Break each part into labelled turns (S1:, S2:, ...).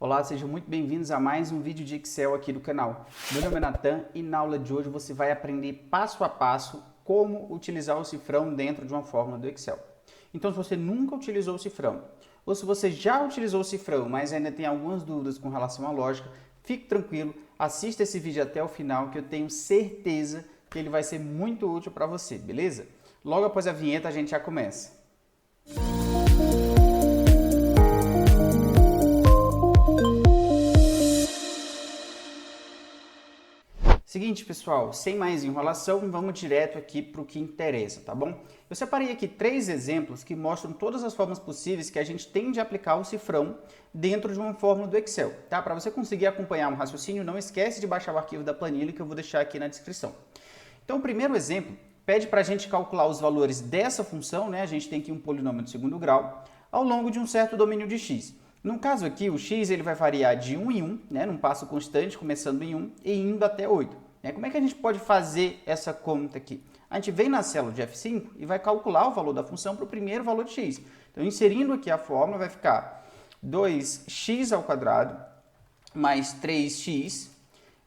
S1: Olá, sejam muito bem-vindos a mais um vídeo de Excel aqui do canal. Meu nome é Nathan e na aula de hoje você vai aprender passo a passo como utilizar o cifrão dentro de uma fórmula do Excel. Então, se você nunca utilizou o cifrão, ou se você já utilizou o cifrão, mas ainda tem algumas dúvidas com relação à lógica, fique tranquilo, assista esse vídeo até o final que eu tenho certeza que ele vai ser muito útil para você, beleza? Logo após a vinheta a gente já começa. Seguinte, pessoal, sem mais enrolação, vamos direto aqui para o que interessa, tá bom? Eu separei aqui 3 exemplos que mostram todas as formas possíveis que a gente tem de aplicar o cifrão dentro de uma fórmula do Excel, tá? Para você conseguir acompanhar um raciocínio, não esquece de baixar o arquivo da planilha que eu vou deixar aqui na descrição. Então, o primeiro exemplo pede para a gente calcular os valores dessa função, né? A gente tem aqui um polinômio de segundo grau, ao longo de um certo domínio de x. No caso aqui, o x ele vai variar de 1 em 1, né, num passo constante, começando em 1 e indo até 8. Como é que a gente pode fazer essa conta aqui? A gente vem na célula de F5 e vai calcular o valor da função para o primeiro valor de x. Então, inserindo aqui a fórmula, vai ficar 2x ao quadrado mais 3x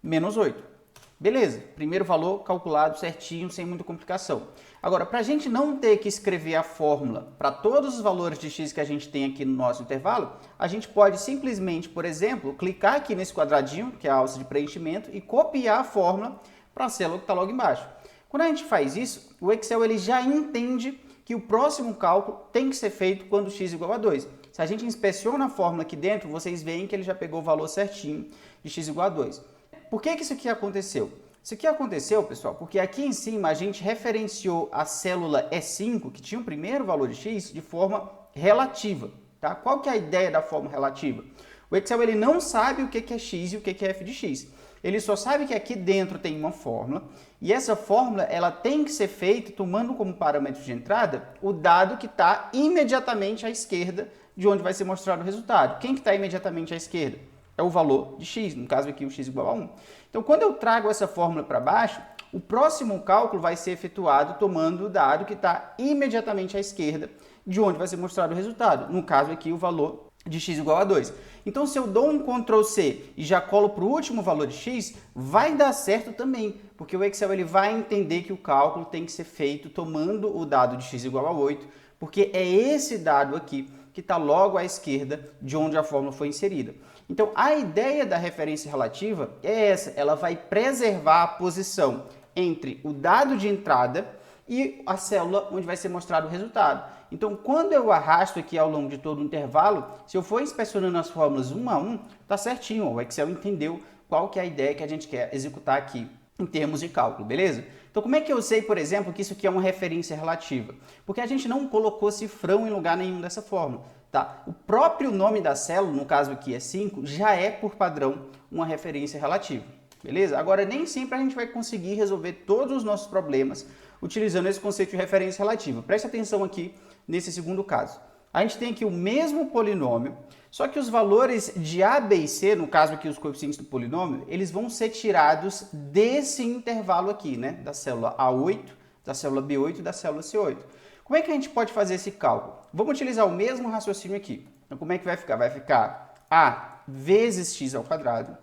S1: menos 8. Beleza, primeiro valor calculado certinho, sem muita complicação. Agora, para a gente não ter que escrever a fórmula para todos os valores de x que a gente tem aqui no nosso intervalo, a gente pode simplesmente, por exemplo, clicar aqui nesse quadradinho, que é a alça de preenchimento, e copiar a fórmula para a célula que está logo embaixo. Quando a gente faz isso, o Excel ele já entende que o próximo cálculo tem que ser feito quando x igual a 2. Se a gente inspeciona a fórmula aqui dentro, vocês veem que ele já pegou o valor certinho de x igual a 2. Por que isso aqui aconteceu? Isso aqui aconteceu, pessoal, porque aqui em cima a gente referenciou a célula E5, que tinha o primeiro valor de x, de forma relativa. Tá? Qual que é a ideia da forma relativa? O Excel ele não sabe o que é x e o que é f de x. Ele só sabe que aqui dentro tem uma fórmula, e essa fórmula ela tem que ser feita tomando como parâmetro de entrada o dado que está imediatamente à esquerda de onde vai ser mostrado o resultado. Quem que está imediatamente à esquerda? É o valor de x, no caso aqui o x igual a 1. Então, quando eu trago essa fórmula para baixo, o próximo cálculo vai ser efetuado tomando o dado que está imediatamente à esquerda de onde vai ser mostrado o resultado. No caso aqui, o valor de x igual a 2. Então, se eu dou um Ctrl+C e já colo para o último valor de x, vai dar certo também, porque o Excel ele vai entender que o cálculo tem que ser feito tomando o dado de x igual a 8, porque é esse dado aqui que está logo à esquerda de onde a fórmula foi inserida. Então, a ideia da referência relativa é essa, ela vai preservar a posição entre o dado de entrada e a célula onde vai ser mostrado o resultado. Então, quando eu arrasto aqui ao longo de todo o intervalo, se eu for inspecionando as fórmulas um a um, tá certinho, o Excel entendeu qual que é a ideia que a gente quer executar aqui em termos de cálculo, beleza? Então, como é que eu sei, por exemplo, que isso aqui é uma referência relativa? Porque a gente não colocou cifrão em lugar nenhum dessa fórmula, tá? O próprio nome da célula, no caso aqui é 5, já é, por padrão, uma referência relativa, beleza? Agora, nem sempre a gente vai conseguir resolver todos os nossos problemas utilizando esse conceito de referência relativa. Preste atenção aqui nesse segundo caso. A gente tem aqui o mesmo polinômio, só que os valores de A, B e C, no caso aqui os coeficientes do polinômio, eles vão ser tirados desse intervalo aqui, né? Da célula A8, da célula B8 e da célula C8. Como é que a gente pode fazer esse cálculo? Vamos utilizar o mesmo raciocínio aqui. Então, como é que vai ficar? Vai ficar A vezes x ao quadrado,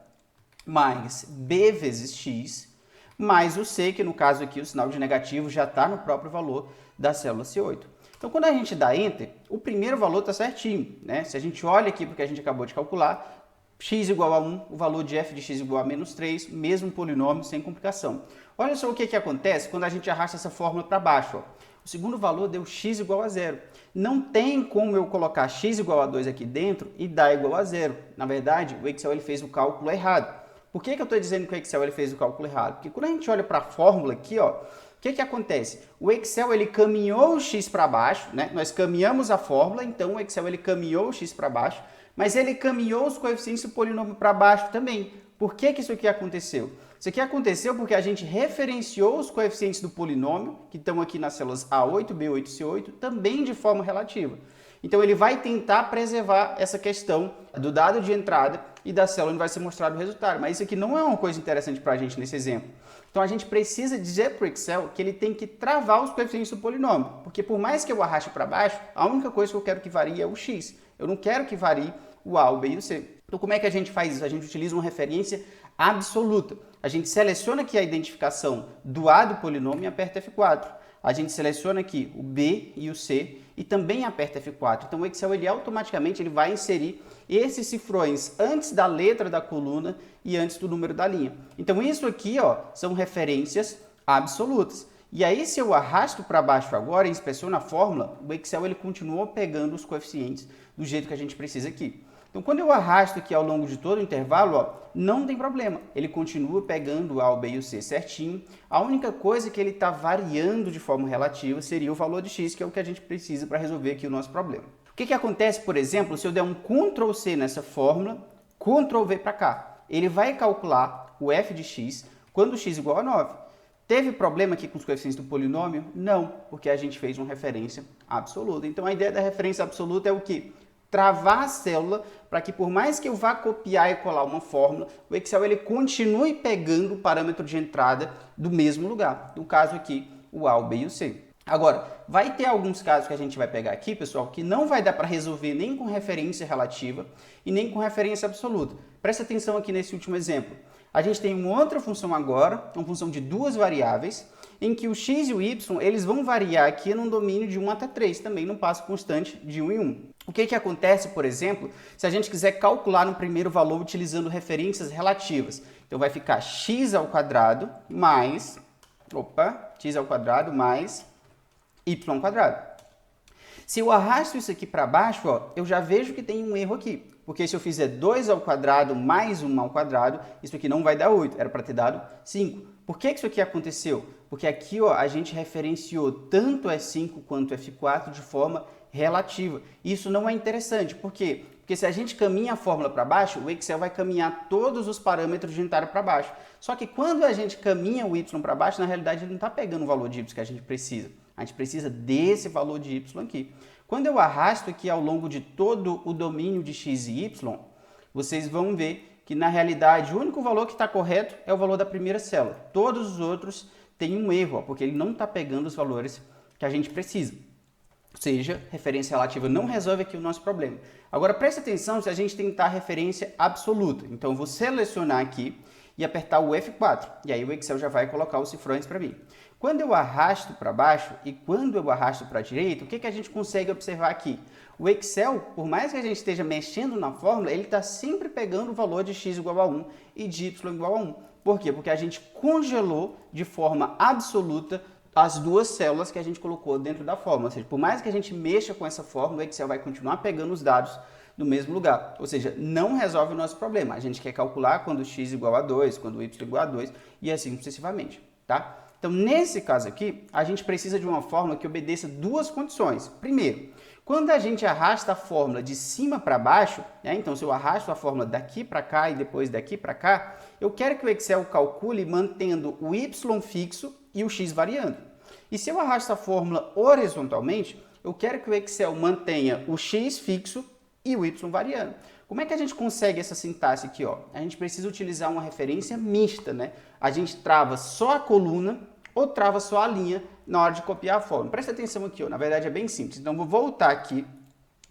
S1: mais B vezes x, mais o C, que no caso aqui o sinal de negativo já está no próprio valor da célula C8. Então, quando a gente dá Enter, o primeiro valor está certinho, né? Se a gente olha aqui para o que a gente acabou de calcular, x igual a 1, o valor de f de x igual a menos 3, mesmo polinômio, sem complicação. Olha só o que acontece quando a gente arrasta essa fórmula para baixo. Ó. O segundo valor deu x igual a 0. Não tem como eu colocar x igual a 2 aqui dentro e dar igual a 0. Na verdade, o Excel ele fez o cálculo errado. Por que eu estou dizendo que o Excel ele fez o cálculo errado? Porque quando a gente olha para a fórmula aqui, ó, o que acontece? O Excel ele caminhou o x para baixo, né? Nós caminhamos a fórmula, então o Excel ele caminhou o x para baixo, mas ele caminhou os coeficientes do polinômio para baixo também. Por que isso aqui aconteceu? Isso aqui aconteceu porque a gente referenciou os coeficientes do polinômio, que estão aqui nas células A8, B8 e C8, também de forma relativa. Então, ele vai tentar preservar essa questão do dado de entrada e da célula onde vai ser mostrado o resultado. Mas isso aqui não é uma coisa interessante para a gente nesse exemplo. Então, a gente precisa dizer para o Excel que ele tem que travar os coeficientes do polinômio. Porque por mais que eu arraste para baixo, a única coisa que eu quero que varie é o x. Eu não quero que varie o A, o B e o C. Então, como é que a gente faz isso? A gente utiliza uma referência absoluta. A gente seleciona aqui a identificação do A do polinômio e aperta F4. A gente seleciona aqui o B e o C e também aperta F4. Então, o Excel ele automaticamente vai inserir esses cifrões antes da letra da coluna e antes do número da linha. Então, isso aqui são referências absolutas. E aí, se eu arrasto para baixo agora e inspeciono a fórmula, o Excel ele continua pegando os coeficientes do jeito que a gente precisa aqui. Então, quando eu arrasto aqui ao longo de todo o intervalo, não tem problema. Ele continua pegando o A, o B e o C certinho. A única coisa que ele está variando de forma relativa seria o valor de x, que é o que a gente precisa para resolver aqui o nosso problema. O que acontece, por exemplo, se eu der um Ctrl C nessa fórmula, Ctrl V para cá? Ele vai calcular o f de x quando x igual a 9. Teve problema aqui com os coeficientes do polinômio? Não, porque a gente fez uma referência absoluta. Então, a ideia da referência absoluta é o quê? Travar a célula para que, por mais que eu vá copiar e colar uma fórmula, o Excel ele continue pegando o parâmetro de entrada do mesmo lugar. No caso aqui, o A, o B e o C. Agora, vai ter alguns casos que a gente vai pegar aqui, pessoal, que não vai dar para resolver nem com referência relativa e nem com referência absoluta. Presta atenção aqui nesse último exemplo. A gente tem uma outra função agora, uma função de duas variáveis, em que o x e o y eles vão variar aqui num domínio de 1 até 3, também num passo constante de 1 em 1. O que acontece, por exemplo, se a gente quiser calcular no primeiro valor utilizando referências relativas? Então vai ficar x ao quadrado mais, x ao quadrado mais y ao quadrado. Se eu arrasto isso aqui para baixo, eu já vejo que tem um erro aqui. Porque se eu fizer 2 ao quadrado mais 1 ao quadrado, isso aqui não vai dar 8, era para ter dado 5. Por que isso aqui aconteceu? Porque aqui a gente referenciou tanto F5 quanto F4 de forma relativa. Isso não é interessante. Por quê? Porque se a gente caminha a fórmula para baixo, o Excel vai caminhar todos os parâmetros de entrada para baixo. Só que quando a gente caminha o y para baixo, na realidade ele não está pegando o valor de y que a gente precisa. A gente precisa desse valor de y aqui. Quando eu arrasto aqui ao longo de todo o domínio de x e y, vocês vão ver que na realidade o único valor que está correto é o valor da primeira célula. Todos os outros têm um erro, porque ele não está pegando os valores que a gente precisa. Ou seja, referência relativa não resolve aqui o nosso problema. Agora preste atenção se a gente tentar referência absoluta. Então eu vou selecionar aqui e apertar o F4. E aí o Excel já vai colocar os cifrões para mim. Quando eu arrasto para baixo e quando eu arrasto para a direita, o que a gente consegue observar aqui? O Excel, por mais que a gente esteja mexendo na fórmula, ele está sempre pegando o valor de x igual a 1 e de y igual a 1. Por quê? Porque a gente congelou de forma absoluta as duas células que a gente colocou dentro da fórmula. Ou seja, por mais que a gente mexa com essa fórmula, o Excel vai continuar pegando os dados no mesmo lugar. Ou seja, não resolve o nosso problema. A gente quer calcular quando x igual a 2, quando y igual a 2 e assim sucessivamente, tá? Então, nesse caso aqui, a gente precisa de uma fórmula que obedeça duas condições. Primeiro, quando a gente arrasta a fórmula de cima para baixo, então se eu arrasto a fórmula daqui para cá e depois daqui para cá, eu quero que o Excel calcule mantendo o y fixo e o x variando. E se eu arrasto a fórmula horizontalmente, eu quero que o Excel mantenha o x fixo e o y variando. Como é que a gente consegue essa sintaxe aqui? A gente precisa utilizar uma referência mista, né? A gente trava só a coluna ou trava só a linha na hora de copiar a fórmula. Presta atenção aqui, na verdade é bem simples. Então, vou voltar aqui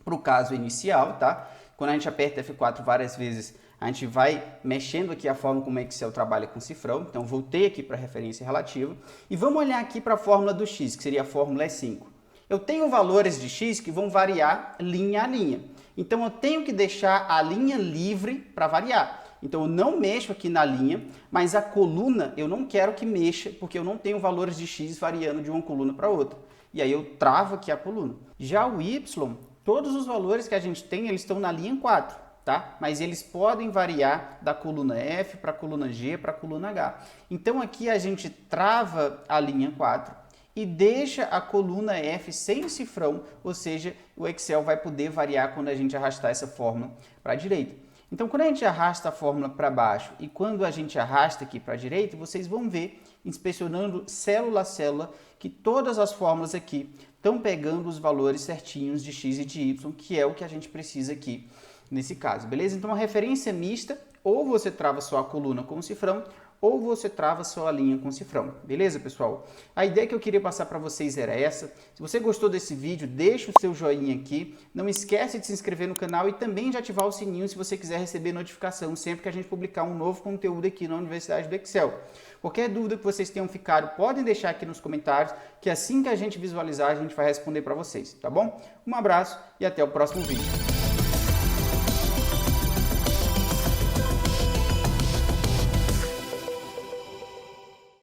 S1: para o caso inicial, tá? Quando a gente aperta F4 várias vezes, a gente vai mexendo aqui a forma como o Excel trabalha com cifrão. Então, voltei aqui para a referência relativa. E vamos olhar aqui para a fórmula do x, que seria a fórmula E5. Eu tenho valores de x que vão variar linha a linha. Então, eu tenho que deixar a linha livre para variar. Então, eu não mexo aqui na linha, mas a coluna eu não quero que mexa, porque eu não tenho valores de x variando de uma coluna para outra. E aí, eu travo aqui a coluna. Já o y, todos os valores que a gente tem, eles estão na linha 4, tá? Mas eles podem variar da coluna F para a coluna G para a coluna H. Então, aqui a gente trava a linha 4 e deixa a coluna F sem cifrão, ou seja, o Excel vai poder variar quando a gente arrastar essa fórmula para a direita. Então, quando a gente arrasta a fórmula para baixo e quando a gente arrasta aqui para a direita, vocês vão ver, inspecionando célula a célula, que todas as fórmulas aqui estão pegando os valores certinhos de x e de y, que é o que a gente precisa aqui nesse caso, beleza? Então, a referência mista, ou você trava só a coluna com o cifrão, ou você trava sua linha com cifrão. Beleza, pessoal? A ideia que eu queria passar para vocês era essa. Se você gostou desse vídeo, deixa o seu joinha aqui. Não esquece de se inscrever no canal e também de ativar o sininho se você quiser receber notificação sempre que a gente publicar um novo conteúdo aqui na Universidade do Excel. Qualquer dúvida que vocês tenham ficado, podem deixar aqui nos comentários, que assim que a gente visualizar, a gente vai responder para vocês, tá bom? Um abraço e até o próximo vídeo.